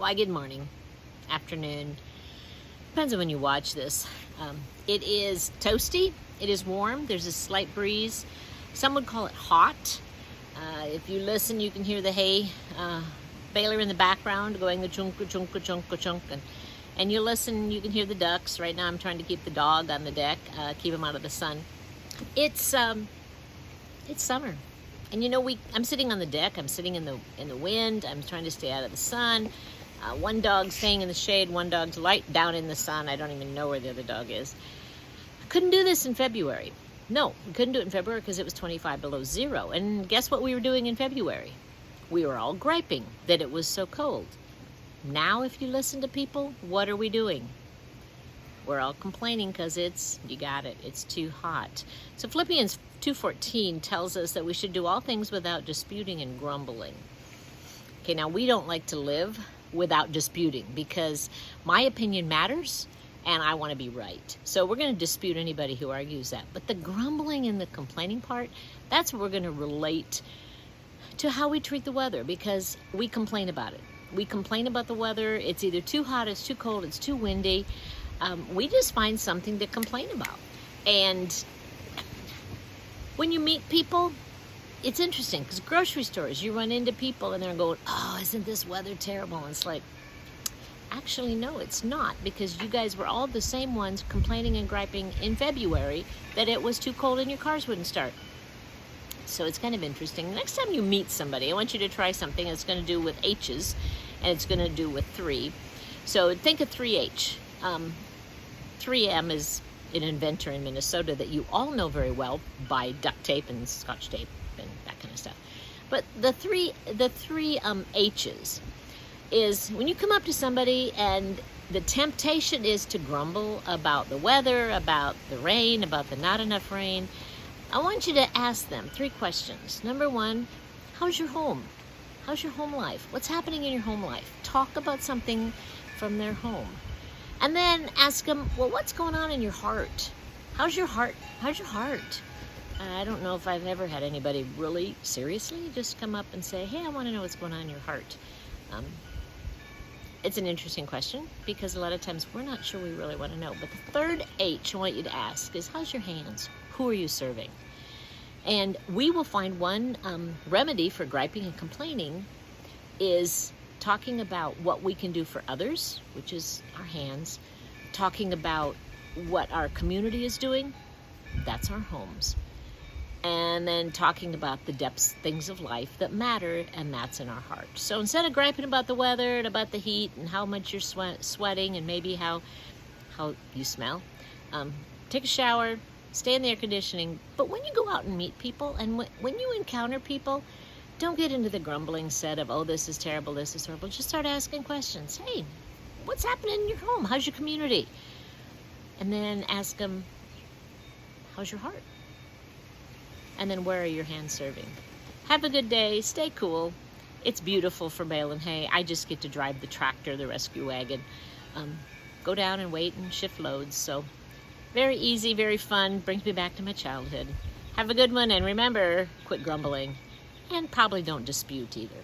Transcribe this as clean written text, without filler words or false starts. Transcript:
Why, good morning, afternoon, depends on when you watch this. It is toasty, it is warm, there's a slight breeze. Some would call it hot. If you listen, you can hear the hay baler in the background going the chunka chunka chunka chunk, and you listen, you can hear the ducks. Right now I'm trying to keep the dog on the deck, keep him out of the sun. It's summer. And you know, I'm sitting on the deck, I'm sitting in the wind, I'm trying to stay out of the sun. One dog's staying in the shade, one dog's light down in the sun. I don't even know where the other dog is. I couldn't do this in February. No, we couldn't do it in February because it was 25 below zero. And guess what we were doing in February? We were all griping that it was so cold. Now, if you listen to people, what are we doing? We're all complaining because you got it, it's too hot. So Philippians 2:14 tells us that we should do all things without disputing and grumbling. Okay, now we don't like to live without disputing because my opinion matters and I want to be right. So we're going to dispute anybody who argues that. But the grumbling and the complaining part, that's what we're going to relate to how we treat the weather, because we complain about it. We complain about the weather. It's either too hot, it's too cold, it's too windy. We just find something to complain about. And when you meet people, it's interesting because grocery stores, you run into people and they're going, oh, isn't this weather terrible? And it's like, actually, no, it's not, because you guys were all the same ones complaining and griping in February that it was too cold and your cars wouldn't start. So it's kind of interesting. Next time you meet somebody, I want you to try something that's going to do with H's and it's going to do with 3. So think of 3H. 3M is an inventor in Minnesota that you all know very well by duct tape and scotch tape and that kind of stuff. But the three H's is when you come up to somebody and the temptation is to grumble about the weather, about the rain, about the not enough rain. I want you to ask them 3 questions. Number 1, how's your home? How's your home life? What's happening in your home life? Talk about something from their home. And then ask them, well, what's going on in your heart? How's your heart? How's your heart? I don't know if I've ever had anybody really seriously just come up and say, hey, I want to know what's going on in your heart. It's an interesting question because a lot of times we're not sure we really want to know. But the 3rd H I want you to ask is, how's your hands? Who are you serving? And we will find one remedy for griping and complaining is talking about what we can do for others, which is our hands. Talking about what our community is doing, that's our homes. And then talking about the depths, things of life that matter, and that's in our heart. So instead of griping about the weather and about the heat and how much you're sweating and maybe how you smell, take a shower, stay in the air conditioning. But when you go out and meet people and when you encounter people, don't get into the grumbling set of, oh, this is terrible, this is horrible. Just start asking questions. Hey, what's happening in your home? How's your community? And then ask them, how's your heart? And then where are your hands serving? Have a good day. Stay cool. It's beautiful for baling hay. I just get to drive the tractor, the rescue wagon. Go down and wait and shift loads. So very easy, very fun. Brings me back to my childhood. Have a good one. And remember, quit grumbling. And probably don't dispute either.